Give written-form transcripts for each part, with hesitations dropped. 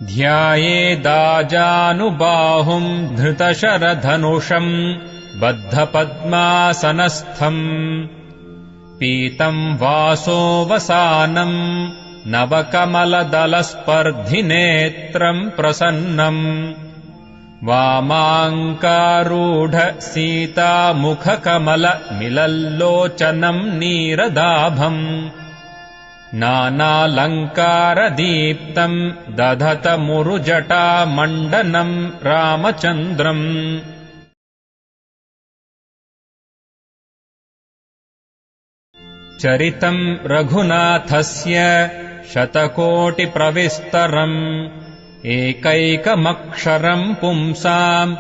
ध्यायेदाजानुबाहुम् धृतशरधनुषम् बद्धपद्मासनस्थम् पीतम् वासोऽवसानम् नवकमलदलस्पर्धिनेत्रम् प्रसन्नम् वामाङ्कारूढ सीतामुखकमलमिलल्लोचनम् नीरदाभम् नानालङ्कारदीप्तम् दधतमुरुजटामण्डनम् रामचन्द्रम् चरितम् रघुनाथस्य शतकोटिप्रविस्तरम् एकैकमक्षरम् पुंसाम्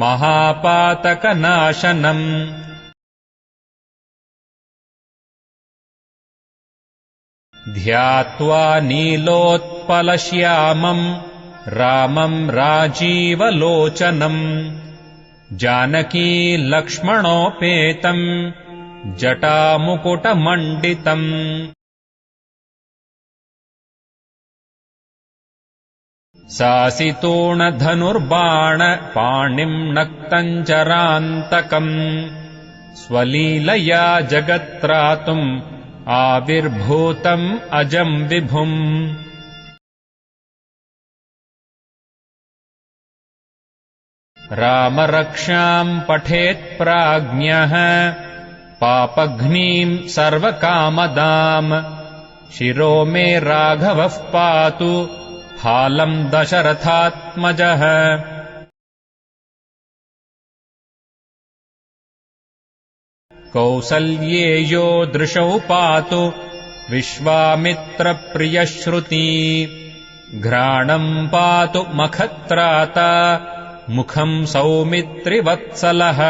महापातकनाशनम् ध्यात्वा नीलोत्पलश्यामम् रामम् राजीवलोचनम् जानकीलक्ष्मणोपेतम् जटामुकुटमण्डितम् सासितोणधनुर्बाणपाणिम् नक्तञ्जरान्तकम् स्वलीलया जगत्त्रातुम् आविर्भूतम् अजम् विभुम् रामरक्षाम् पठेत् प्राज्ञः पापघ्नीम् सर्वकामदाम् शिरो मे राघवः पातु हालम् दशरथात्मजः कौसल्येयो दृशौ पातु विश्वामित्रप्रियश्रुती घ्राणम् पातु मखत्राता मुखम् सौमित्रिवत्सलः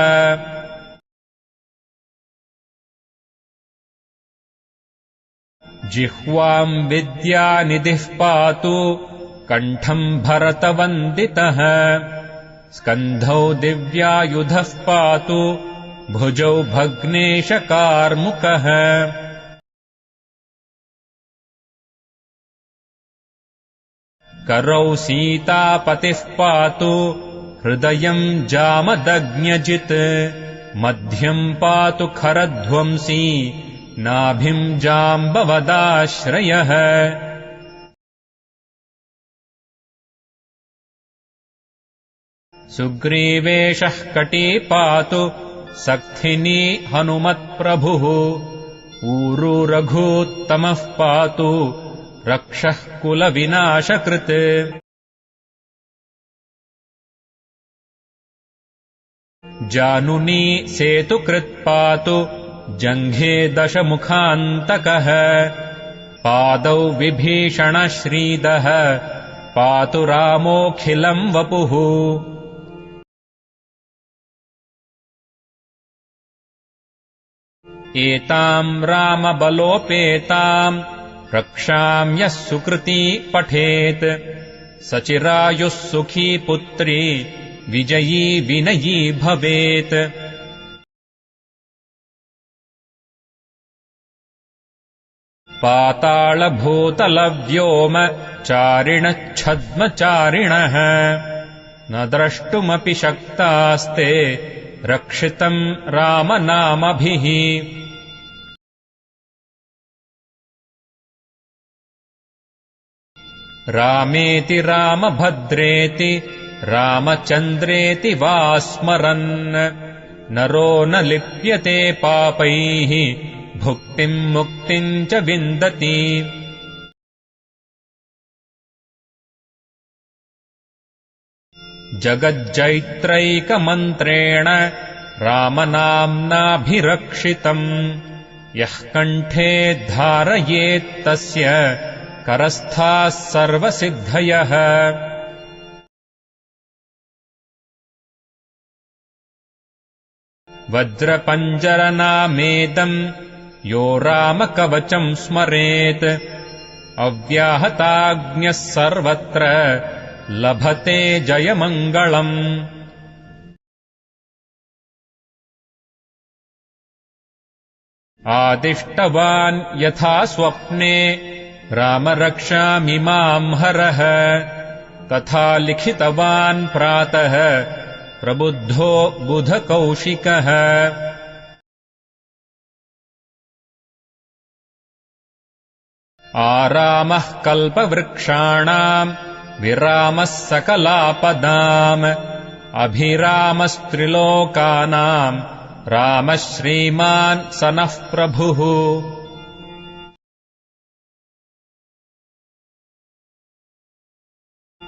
जिह्वाम् विद्यानिधिः पातु कण्ठम् भरतवन्दितः स्कन्धौ दिव्यायुधः पातु भुजौ भग्नेशकार्मुकः करौ सीतापतिः पातु हृदयम् जामदग्न्यजित् मध्यम् पातु खरध्वंसी नाभिम् जाम्बवदाश्रयः सुग्रीवेशः कटी पातु सक्थिनी हनुमत्प्रभुः ऊरू रघूत्तमः पातु रक्षः कुलविनाशकृत् जानुनी सेतुकृत् पातु जङ्घे दशमुखान्तकः पादौ विभीषणश्रीदः पातु रामोऽखिलम् वपुः एताम् रामबलोपेताम् रक्षाम् यः सुकृती पठेत् सचिरायुः सुखी पुत्री विजयी विनयी भवेत् पातालभूतलव्योम चारिणच्छद्मचारिणः न द्रष्टुमपि शक्तास्ते रक्षितम् रामनामभिः रामेति रामभद्रेति रामचन्द्रेति वा स्मरन् नरो न लिप्यते पापैः भुक्तिम् मुक्तिम् च विन्दति जगज्जैत्रैकमन्त्रेण रामनाम्नाभिरक्षितम् यः कण्ठे धारयेत्तस्य करस्थाः सर्वसिद्धयः वज्रपञ्जरनामेदम् यो रामकवचम् स्मरेत् अव्याहताग्न्यः सर्वत्र लभते जयमङ्गलम् आदिष्टवान् यथा स्वप्ने रामरक्षामिमाम् हरः तथा लिखितवान् प्रातः प्रबुद्धो बुधकौशिकः। आरामः कल्पवृक्षाणाम् विरामः सकलापदाम् अभिरामस्त्रिलोकानाम् रामः श्रीमान् स नः प्रभुः।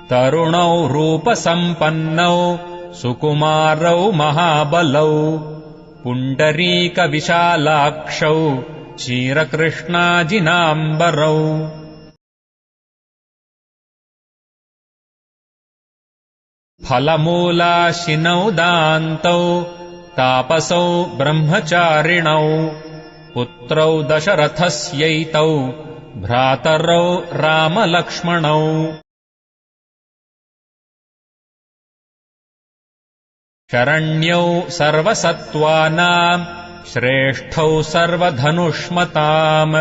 तरुणौ रूपसम्पन्नौ सुकुमारौ महाबलौ पुण्डरीकविशालाक्षौ क्षीरकृष्णाजिनाम्बरौ। फलमूलाशिनौ दान्तौ तापसौ ब्रह्मचारिणौ पुत्रौ दशरथस्यैतौ भ्रातरौ रामलक्ष्मणौ। शरण्यौ सर्वसत्त्वानाम् श्रेष्ठौ सर्वधनुष्मताम्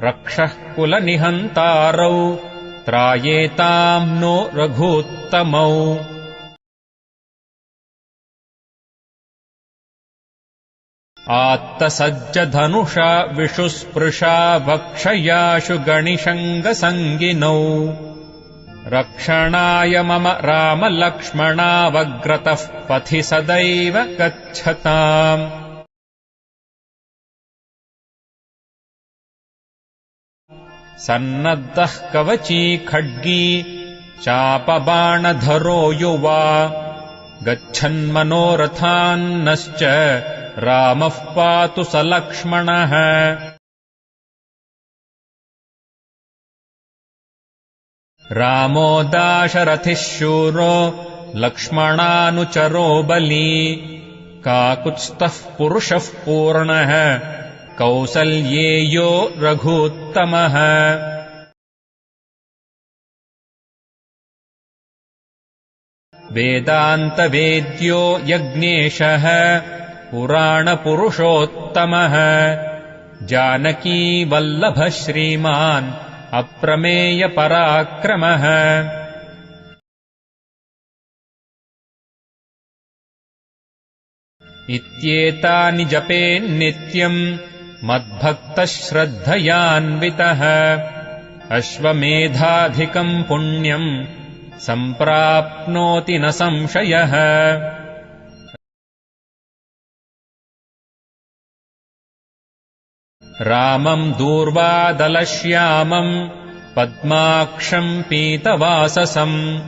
रक्षः कुलनिहन्तारौ त्रायेताम् नो रघूत्तमौ। आत्तसज्जधनुषा विषुस्पृशा वक्षयाशु गणिशङ्गसङ्गिनौ रक्षणाय मम रामलक्ष्मणावग्रतः पथि सदैव गच्छताम्। सन्नद्धः कवची खड्गी चापबाणधरो युवा गच्छन्मनोरथान्नश्च रामः पातु स लक्ष्मणः। रामो दाशरथिः शूरो लक्ष्मणानुचरो बली काकुत्स्थः पुरुषः पूर्णः कौसल्येयो रघूत्तमः। वेदान्तवेद्यो यज्ञेशः पुराणपुरुषोत्तमः जानकीवल्लभः श्रीमान् अप्रमेयपराक्रमः। इत्येतानि जपेन्नित्यम् मद्भक्तः श्रद्धयान्वितः अश्वमेधाधिकम् पुण्यम् सम्प्राप्नोति न संशयः। रामम् दूर्वादलश्यामम् पद्माक्षम् पीतवाससम्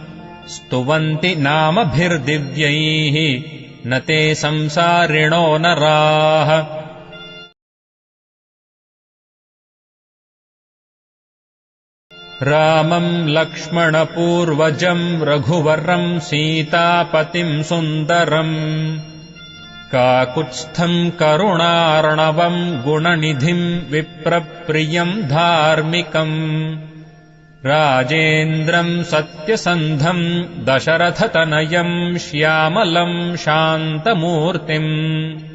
स्तुवन्ति नामभिर्दिव्यैः न ते संसारिणो नराः। रामम् लक्ष्मणपूर्वजम् रघुवरम् सीतापतिम् सुन्दरम् काकुत्स्थम् करुणार्णवम् गुणनिधिम् विप्रप्रियम् धार्मिकम् राजेन्द्रम् सत्यसन्धम् दशरथतनयम् श्यामलम् शान्तमूर्तिम्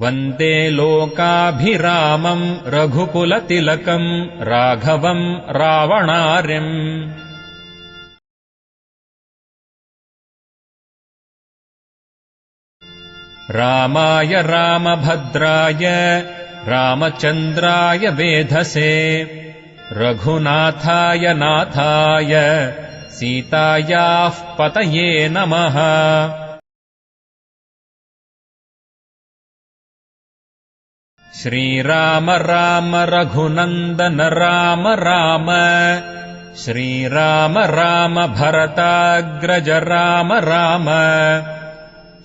वन्दे लोकाभिरामम् रघुकुलतिलकम् राघवम् रावणार्यम्। रामाय रामभद्राय रामचन्द्राय वेधसे रघुनाथाय नाथाय सीतायाः पतये नमः। श्रीराम राम रघुनन्दन राम राम श्रीराम राम भरताग्रज राम राम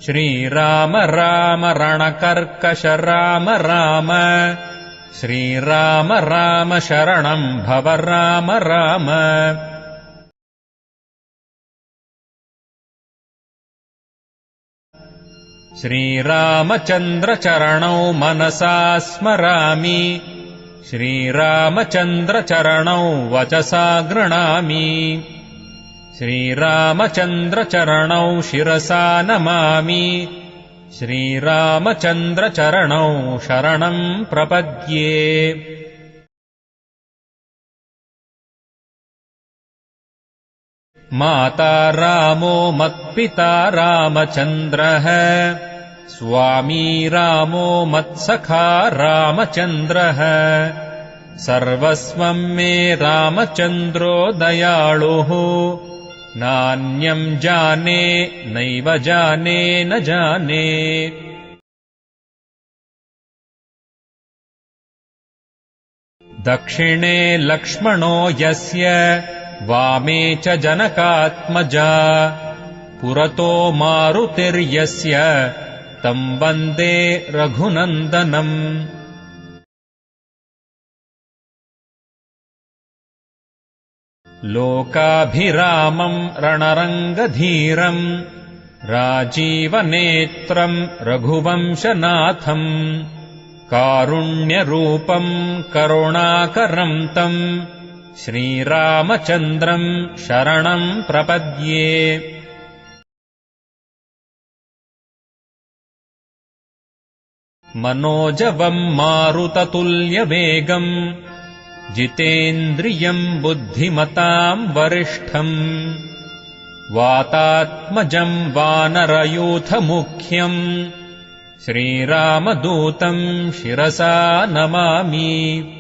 श्रीराम राम रणकर्कश राम राम श्रीराम राम शरणम् भव राम राम। श्रीरामचन्द्रचरणौ मनसा स्मरामि श्रीरामचन्द्रचरणौ वचसा गृणामि श्रीरामचन्द्रचरणौ शिरसा नमामि श्रीरामचन्द्रचरणौ शरणम् प्रपद्ये। माता रामो मत्पिता रामचन्द्रः स्वामी रामो मत्सखा रामचन्द्रः सर्वस्वं मे रामचन्द्रो दयाळुः नान्यं जाने नैव जाने न जाने। दक्षिणे लक्ष्मणो यस्य वामे च जनकात्मजा पुरतो मारुतिर्यस्य तं वन्दे रघुनन्दनम्। लोकाभिरामम् रणरङ्गधीरम् राजीवनेत्रम् रघुवंशनाथम् कारुण्यरूपम् करुणाकरम् तम् श्रीरामचन्द्रम् शरणम् प्रपद्ये। मनोजवम् मारुततुल्यवेगम् जितेन्द्रियम् बुद्धिमताम् वरिष्ठम् वातात्मजम् वानरयूथमुख्यम् श्रीरामदूतम् शिरसा नमामि।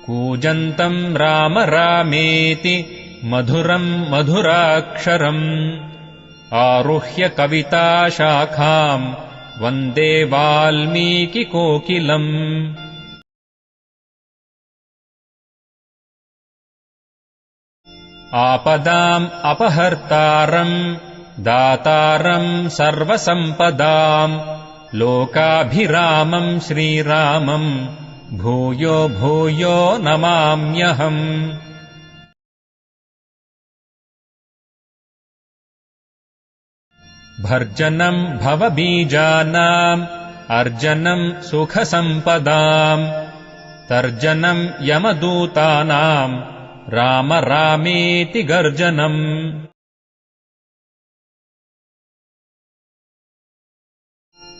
कूजन्तम् राम रामेति मधुरम् मधुराक्षरम् आरुह्य कविताशाखाम् वन्दे वाल्मीकिकोकिलम्। आपदाम् अपहर्तारम् दातारम् सर्वसम्पदाम् लोकाभिरामम् श्रीरामम् भूयो भूयो नमाम्यहम्। भर्जनम् भवबीजानाम् अर्जनम् सुखसम्पदाम् तर्जनम् यमदूतानाम् राम रामेति गर्जनम्।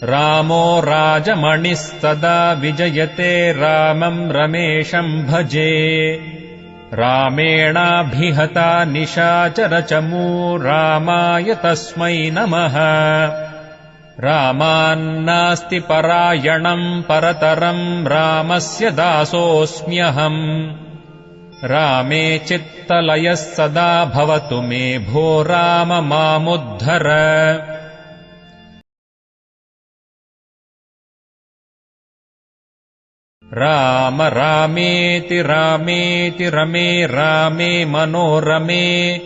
रामो राजमणिस्तदा विजयते रामम् रमेशम् भजे रामेणाभिहता निशाचरचमू रामाय तस्मै नमः। रामान्नास्ति परायणम् परतरम् रामस्य दासोऽस्म्यहम् रामे चित्तलयः सदा भवतु मे भो राम मामुद्धर। राम रामेति रामेति रमे रामे मनोरमे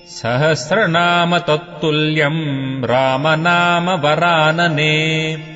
सहस्रनाम तत्तुल्यम् रामनाम वरानने।